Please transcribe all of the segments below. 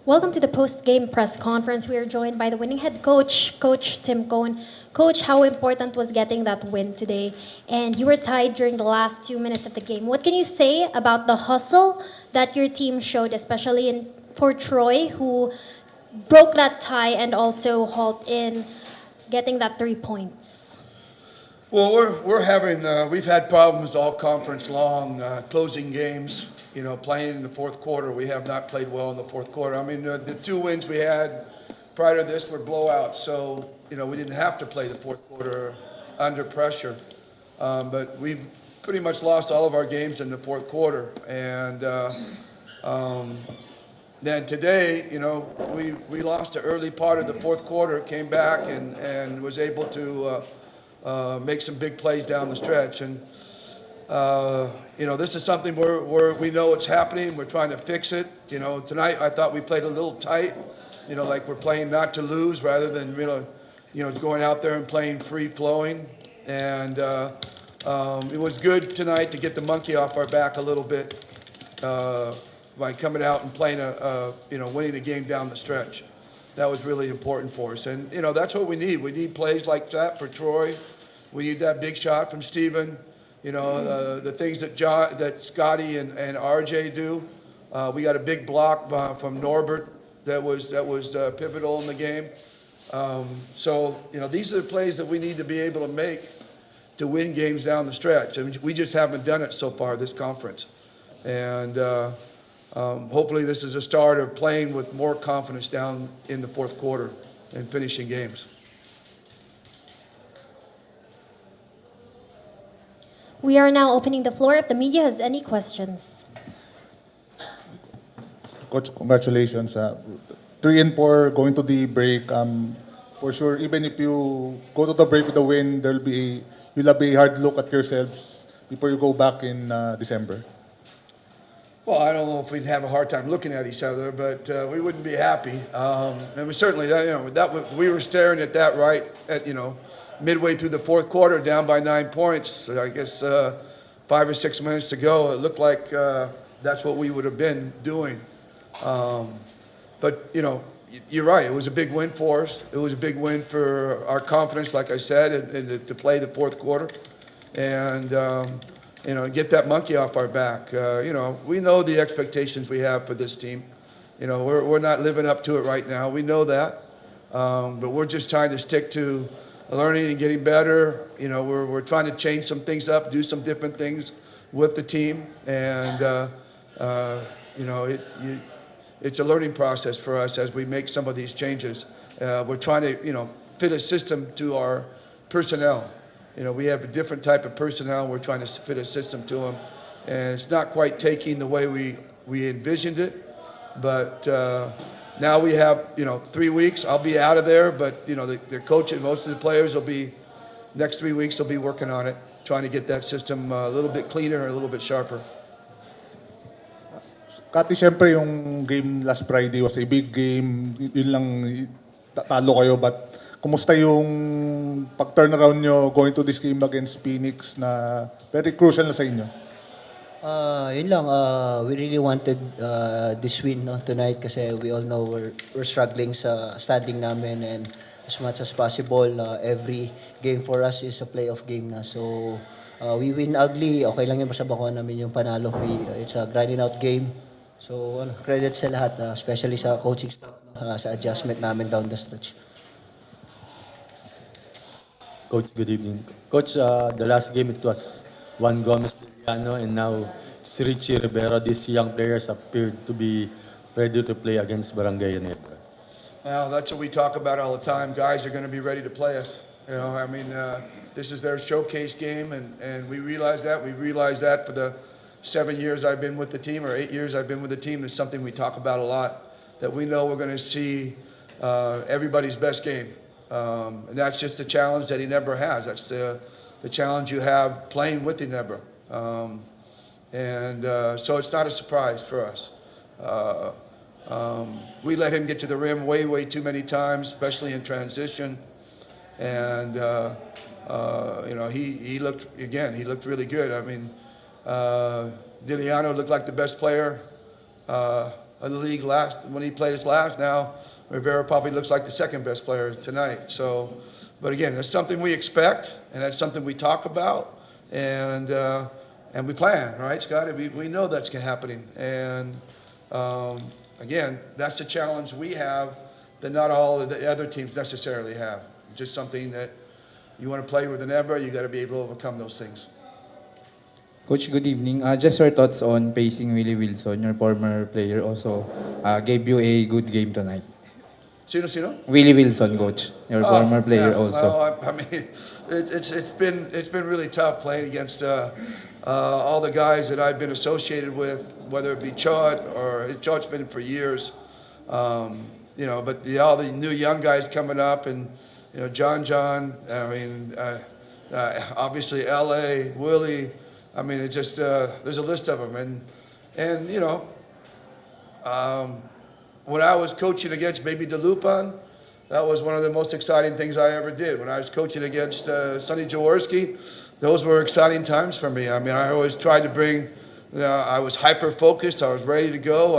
Welcome to the post-game press conference. We are joined by the winning head coach, Coach Tim Cohen. Coach, how important was getting that win today? And you were tied during the last 2 minutes of the game. What can you say about the hustle that your team showed, especially for Troy, who broke that tie and also hauled in getting that 3 points? Well, we've had problems all conference long, closing games. Playing in the fourth quarter, we have not played well in the fourth quarter. I mean, the two wins we had prior to this were blowouts, so we didn't have to play the fourth quarter under pressure. But we've pretty much lost all of our games in the fourth quarter, and then today, we lost the early part of the fourth quarter, came back and was able to make some big plays down the stretch. And this is something where we know it's happening. We're trying to fix it. Tonight I thought we played a little tight. Like we're playing not to lose rather than going out there and playing free flowing. And it was good tonight to get the monkey off our back a little bit by coming out and playing winning a game down the stretch. That was really important for us. And that's what we need. We need plays like that for Troy. We need that big shot from Steven. The things that Scotty and RJ do. We got a big block from Norbert that was pivotal in the game. So these are the plays that we need to be able to make to win games down the stretch. I mean, we just haven't done it so far this conference. And hopefully this is a start of playing with more confidence down in the fourth quarter and finishing games. We are now opening the floor if the media has any questions. Coach, congratulations. 3-4 going to the break. For sure, even if you go to the break with a win, you'll have a hard look at yourselves before you go back in December. Well, I don't know if we'd have a hard time looking at each other, but we wouldn't be happy. And we certainly, we were staring at that right at midway through the fourth quarter, down by 9 points. I guess 5 or 6 minutes to go. It looked like that's what we would have been doing. But you're right. It was a big win for us. It was a big win for our confidence, like I said, and to play the fourth quarter, and get that monkey off our back. We know the expectations we have for this team. We're not living up to it right now. We know that, but we're just trying to stick to learning and getting better. We're trying to change some things up, do some different things with the team, and it's a learning process for us as we make some of these changes. We're trying to fit a system to our personnel. We have a different type of personnel. We're trying to fit a system to them, and it's not quite taking the way we envisioned it. But now we have 3 weeks. I'll be out of there, but the coach and most of the players will be next 3 weeks. They'll be working on it, trying to get that system a little bit cleaner, a little bit sharper. Kati, syempre yung game last Friday was a big game. Yun lang, talo kayo. But kumusta yung pag-turnaround nyo going to this game against Phoenix na very crucial na sa inyo? Yun lang, we really wanted this win tonight kasi we all know we're struggling sa standing namin, and as much as possible, every game for us is a playoff game na. So we win ugly, okay lang yun, basta bakuha namin yung panalo. It's a grinding out game. So credit sa lahat, especially sa coaching staff, sa adjustment namin down the stretch. Coach, good evening. Coach, the last game it was Juan Gomez Diliano and now Richie Rivera. These young players appeared to be ready to play against Barangay Ginebra. Well, that's what we talk about all the time. Guys are going to be ready to play us. This is their showcase game, and we realize that. We realize that for the 7 years I've been with the team, or 8 years I've been with the team. It's something we talk about a lot, that we know we're going to see everybody's best game. And that's just the challenge that Ginebra has. That's the challenge you have playing with Ginebra. So it's not a surprise for us. We let him get to the rim way, way too many times, especially in transition. And he looked really good. I mean, Diliano looked like the best player of the league when he plays last. Now, Rivera probably looks like the second best player tonight. So, but again, that's something we expect, and that's something we talk about, and we plan, right, Scotty? We know that's happening, and again, that's the challenge we have that not all of the other teams necessarily have. Just something that you want to play with Ginebra, you got to be able to overcome those things. Coach, good evening. Just your thoughts on pacing Willie Wilson, your former player, also gave you a good game tonight. Sino? Willie Wilson, coach, your former player Yeah, also. well, I mean, it's been really tough playing against all the guys that I've been associated with, whether it be Chud's been for years, you know. But all the new young guys coming up, and you know, John. I mean, obviously L.A. Willie. I mean, it just there's a list of them, and you know. When I was coaching against Baby DeLupan, that was one of the most exciting things I ever did. When I was coaching against Sonny Jaworski, those were exciting times for me. I mean, I always tried to bring, I was hyper-focused, I was ready to go.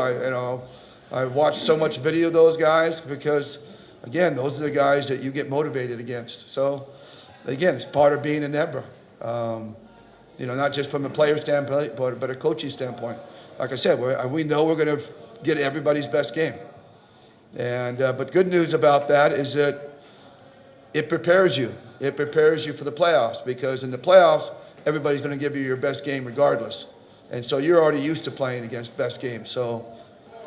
I watched so much video of those guys because, again, those are the guys that you get motivated against. So, again, it's part of being a Ginebra. You know, not just from a player standpoint, but a coaching standpoint. Like I said, we know we're going to get everybody's best game. And but good news about that is that it prepares you. It prepares you for the playoffs, because in the playoffs, everybody's going to give you your best game regardless. And so you're already used to playing against best games. So,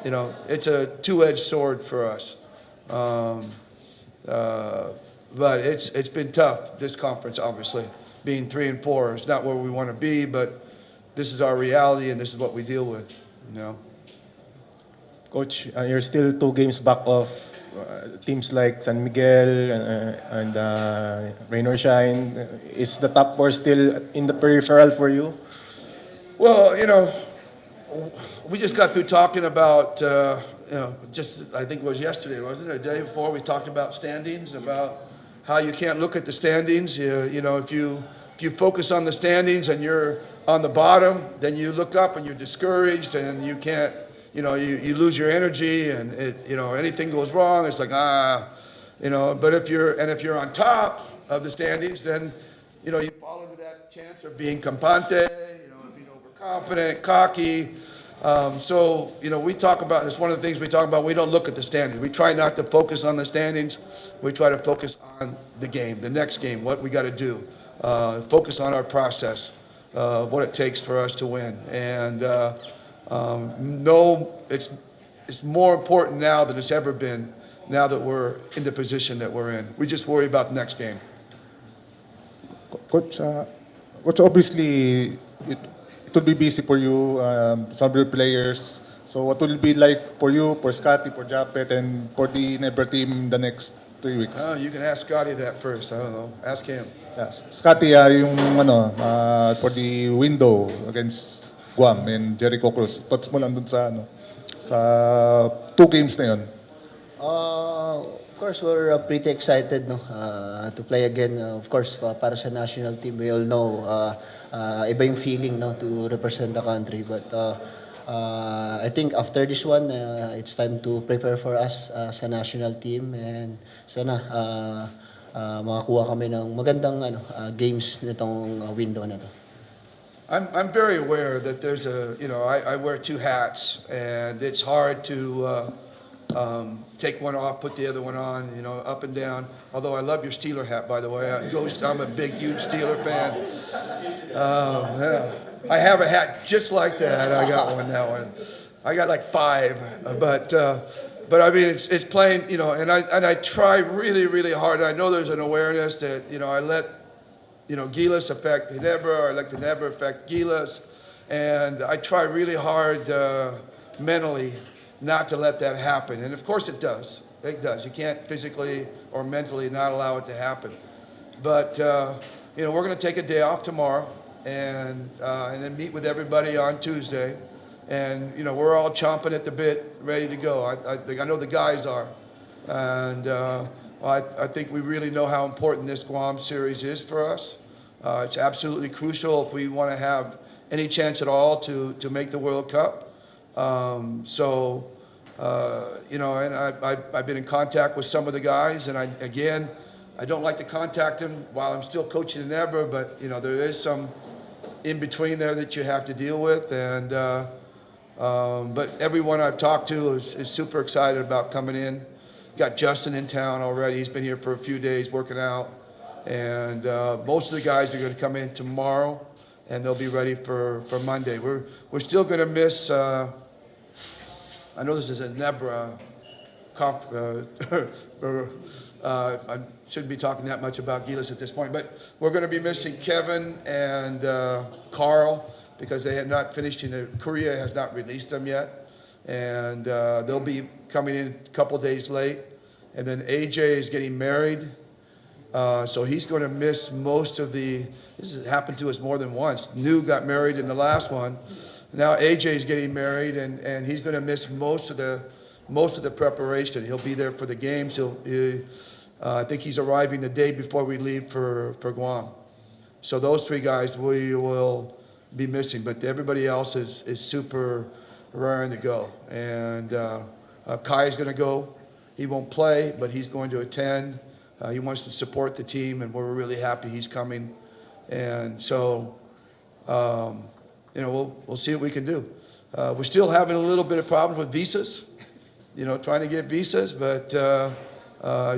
you know, it's a two-edged sword for us. But it's been tough, this conference, obviously. Being 3-4 is not where we want to be, but this is our reality and this is what we deal with, you know. Coach, you're still 2 games back of teams like San Miguel and Rain or Shine. Is the top 4 still in the peripheral for you? Well, you know, we just got through talking about, you know, just I think it was yesterday, wasn't it? The day before, we talked about standings, about how you can't look at the standings. You know, if you focus on the standings and you're on the bottom, then you look up and you're discouraged and you can't. You know, you lose your energy, and you know, anything goes wrong, it's like, you know. But if you're on top of the standings, then, you know, you fall into that chance of being campante, you know, being overconfident, cocky. So, you know, we talk about, it's one of the things we talk about. We don't look at the standings. We try not to focus on the standings. We try to focus on the game, the next game, what we got to do. Focus on our process, what it takes for us to win, and. No, it's more important now than it's ever been, now that we're in the position that we're in. We just worry about the next game. Coach, obviously, it will be busy for you, some of your players. So what will it be like for you, for Scotty, for Japet, and for the Ginebra team the next 3 weeks? You can ask Scotty that first. I don't know. Ask him. Yeah, Scotty, yung for the window against Guam and Jericho Cruz. Thoughts mo lang dun sa sa 2 games na yun. Of course, we're pretty excited, no, to play again. Of course, para sa national team, we all know iba yung feeling, no, to represent the country. But I think after this one, it's time to prepare for us sa national team, and sana makakuha kami ng magandang games nitong window na to. I'm very aware that there's you know, I wear 2 hats, and it's hard to take one off, put the other one on, you know, up and down. Although I love your Steeler hat, by the way. I'm a big, huge Steeler fan. Yeah. I have a hat just like that. I got one. I got like 5, but I mean, it's playing, you know, and I try really, really hard. I know there's an awareness that, you know, I let, you know, Gilas affect Ginebra, or I let Ginebra affect Gilas, and I try really hard mentally not to let that happen. And of course it does. It does. You can't physically or mentally not allow it to happen. But you know, we're going to take a day off tomorrow, and then meet with everybody on Tuesday, and you know, we're all chomping at the bit, ready to go. I know the guys are, and. I think we really know how important this Guam series is for us. It's absolutely crucial if we want to have any chance at all to make the World Cup. So, And I've been in contact with some of the guys, and I don't like to contact them while I'm still coaching in Ginebra, but there is some in between there that you have to deal with, and but everyone I've talked to is super excited about coming in. Got Justin in town already. He's been here for a few days working out, and most of the guys are going to come in tomorrow, and they'll be ready for Monday. We're still going to miss. I know this is a Ginebra I shouldn't be talking that much about Gilas at this point, but we're going to be missing Kevin and Carl because they have not finished. Korea has not released them yet, and they'll be coming in a couple days late. And then AJ is getting married, so he's going to miss most of the. This has happened to us more than once. New got married in the last one. Now AJ is getting married, and he's going to miss most of the preparation. He'll be there for the games. I think he's arriving the day before we leave for Guam. So those three guys we will be missing, but everybody else is super raring to go. And Kai is going to go. He won't play, but he's going to attend. He wants to support the team, and we're really happy he's coming. And so, we'll see what we can do. We're still having a little bit of problems with visas, trying to get visas, but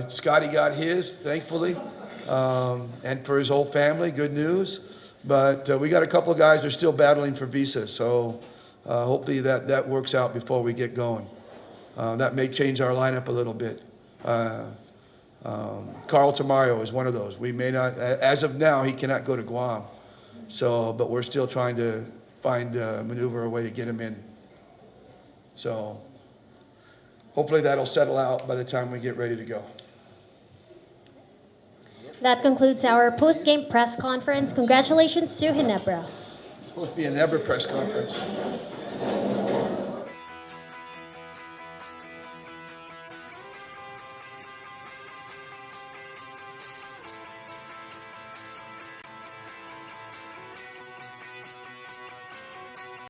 Scotty got his, thankfully, and for his whole family, good news. But we got a couple of guys who are still battling for visas, so hopefully that works out before we get going. That may change our lineup a little bit. Carl Tamayo is one of those. We may not, as of now, he cannot go to Guam. So, but we're still trying to maneuver a way to get him in. So, hopefully that'll settle out by the time we get ready to go. That concludes our post-game press conference. Congratulations to Ginebra. It's supposed to be an Ginebra press conference.